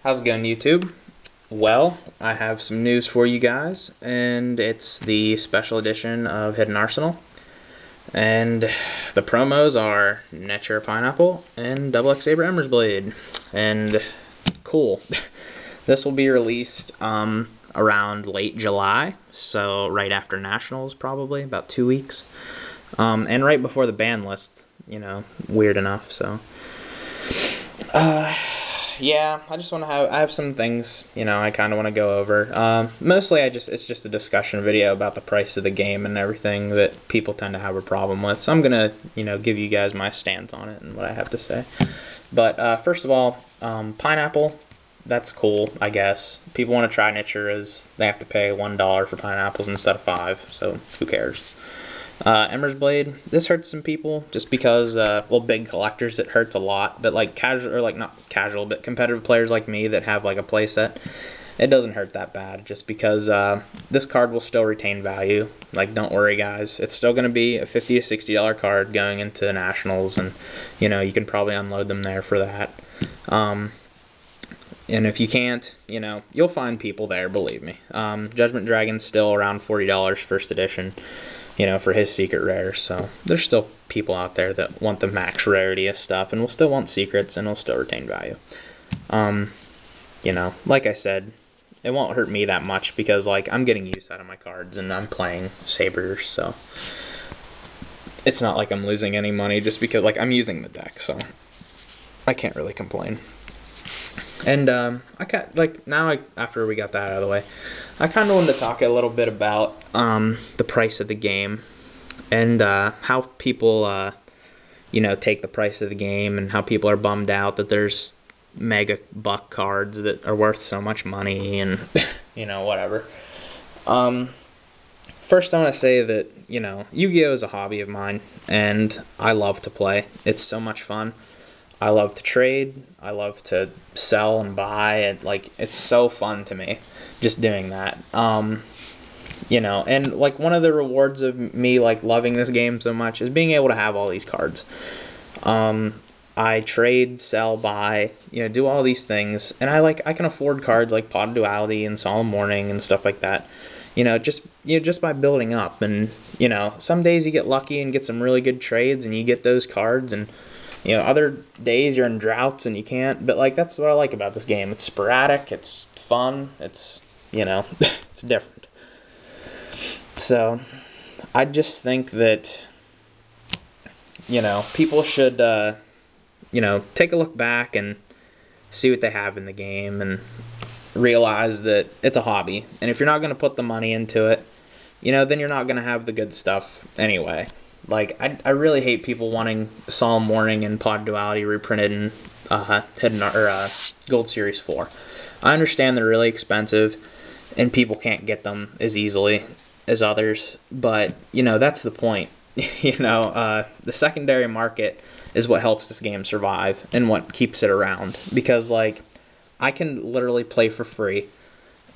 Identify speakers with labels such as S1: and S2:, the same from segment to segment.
S1: How's it going, YouTube? Well, I have some news for you guys, and it's the special edition of Hidden Arsenal. And the promos are Nature Pineapple and Double X Saber Ember's Blade. And cool. This will be released around late July, so right after Nationals, probably, about 2 weeks. And right before the ban list, weird enough, so. Yeah, I just want to I have some things, I kind of want to go over. Mostly it's just a discussion video about the price of the game and everything that people tend to have a problem with. So I'm going to, give you guys my stance on it and what I have to say. But first of all, pineapple, that's cool, I guess. People want to try Nitchers, they have to pay $1 for pineapples instead of $5, so who cares? Ember's Blade, this hurts some people just because, big collectors, it hurts a lot, but casual, or not casual, but competitive players like me that have a playset, it doesn't hurt that bad just because this card will still retain value. Don't worry, guys, it's still going to be a $50 to $60 card going into Nationals, and you can probably unload them there for that. And if you can't, you'll find people there, believe me. Judgment Dragon's still around $40 first edition, for his secret rares. So there's still people out there that want the max rarity of stuff and will still want secrets and will still retain value. Like I said, it won't hurt me that much because I'm getting use out of my cards and I'm playing Sabers, so it's not like I'm losing any money just because I'm using the deck, so I can't really complain. And after we got that out of the way, I kind of wanted to talk a little bit about the price of the game and how people take the price of the game and how people are bummed out that there's mega buck cards that are worth so much money and whatever. First, I want to say that Yu-Gi-Oh is a hobby of mine and I love to play. It's so much fun. I love to trade. I love to sell and buy. It's so fun to me, just doing that. And one of the rewards of me loving this game so much is being able to have all these cards. I trade, sell, buy, do all these things, and I can afford cards like Pot of Duality and Solemn Warning and stuff like that. Just by building up, and some days you get lucky and get some really good trades, and you get those cards, and other days you're in droughts and you can't, but that's what I like about this game. It's sporadic, it's fun, it's, it's different. So, I just think that, people should, take a look back and see what they have in the game and realize that it's a hobby. And if you're not going to put the money into it, then you're not going to have the good stuff anyway. I really hate people wanting Solemn Warning and Pod Duality reprinted in Gold Series 4. I understand they're really expensive, and people can't get them as easily as others, but, that's the point. The secondary market is what helps this game survive and what keeps it around, because, I can literally play for free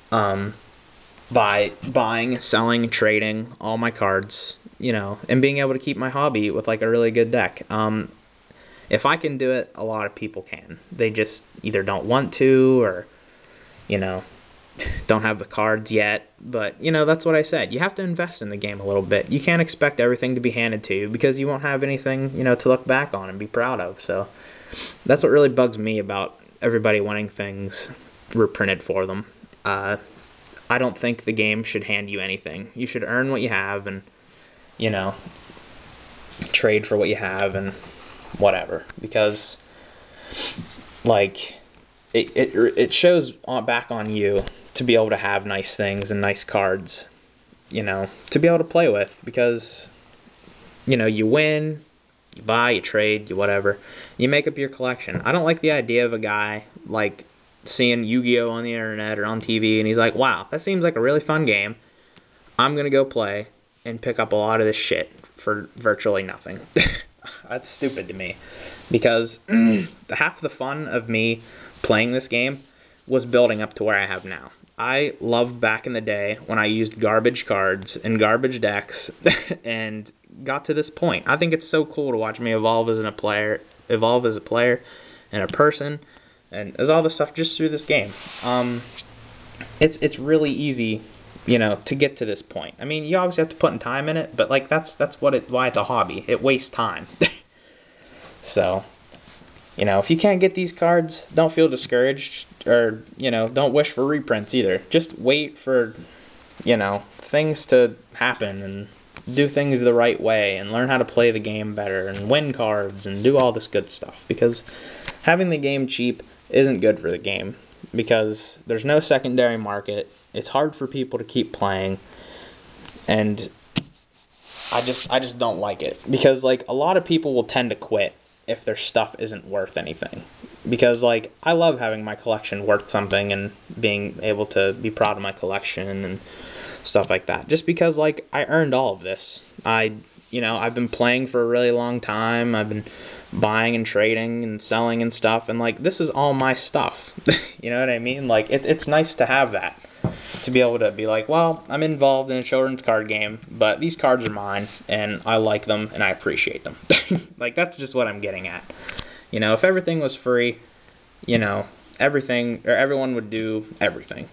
S1: by buying, selling, trading all my cards, and being able to keep my hobby with a really good deck. If I can do it, a lot of people can. They just either don't want to or, don't have the cards yet. But, that's what I said. You have to invest in the game a little bit. You can't expect everything to be handed to you because you won't have anything, to look back on and be proud of. So that's what really bugs me about everybody wanting things reprinted for them. I don't think the game should hand you anything. You should earn what you have and trade for what you have and whatever, because it shows back on you to be able to have nice things and nice cards, to be able to play with, because you win, you buy, you trade, you whatever, you make up your collection. I don't like the idea of a guy seeing Yu-Gi-Oh on the internet or on TV and he's like, wow, that seems like a really fun game, I'm gonna go play and pick up a lot of this shit for virtually nothing. That's stupid to me, because half the fun of me playing this game was building up to where I have now. I loved back in the day when I used garbage cards and garbage decks and got to this point. I think it's so cool to watch me evolve as a player and a person, and there's all this stuff just through this game. It's really easy, you know, to get to this point. I mean, you obviously have to put in time in it, but like that's why it's a hobby. It wastes time. So, you know, if you can't get these cards, don't feel discouraged, or, you know, don't wish for reprints either. Just wait for, you know, things to happen and do things the right way and learn how to play the game better and win cards and do all this good stuff, because having the game cheap isn't good for the game, because there's no secondary market. It's hard for people to keep playing, and I just don't like it, because like a lot of people will tend to quit if their stuff isn't worth anything, because like I love having my collection worth something and being able to be proud of my collection and stuff like that, just because like I earned all of this. You know, I've been playing for a really long time. I've been buying and trading and selling and stuff, and like this is all my stuff. You know what I mean? Like it's nice to have that, to be able to be like, well, I'm involved in a children's card game, but these cards are mine and I like them and I appreciate them. Like that's just what I'm getting at. You know, if everything was free, you know, everyone would do everything.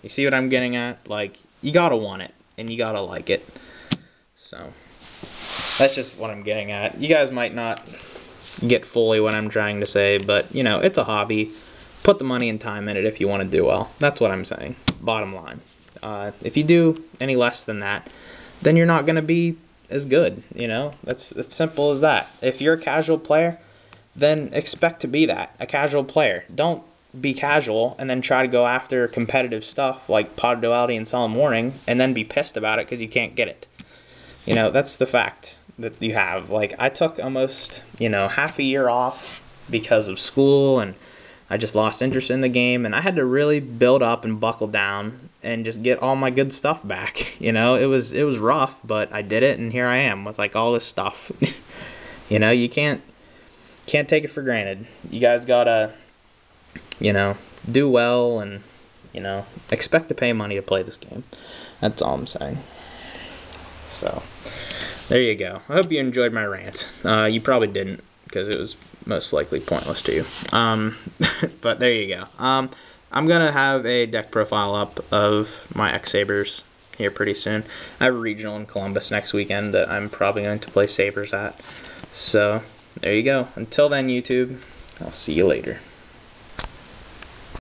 S1: You see what I'm getting at? Like, you gotta want it and you gotta like it. So that's just what I'm getting at. You guys might not get fully what I'm trying to say, but you know, it's a hobby. Put the money and time in it if you want to do well. That's what I'm saying. Bottom line. If you do any less than that, then you're not going to be as good. You know, that's simple as that. If you're a casual player, then expect to be that, a casual player. Don't be casual and then try to go after competitive stuff like Pot of Duality and Solemn Warning and then be pissed about it because you can't get it. You know, that's the fact that you have. Like, I took almost, you know, half a year off because of school, and I just lost interest in the game, and I had to really build up and buckle down and just get all my good stuff back. You know, it was rough, but I did it, and here I am with like all this stuff. You know, you can't take it for granted. You guys gotta, you know, do well and, you know, expect to pay money to play this game. That's all I'm saying. So, there you go. I hope you enjoyed my rant. You probably didn't, because it was most likely pointless to you. But there you go. I'm going to have a deck profile up of my X-Sabers here pretty soon. I have a regional in Columbus next weekend that I'm probably going to play Sabers at. So, there you go. Until then, YouTube, I'll see you later.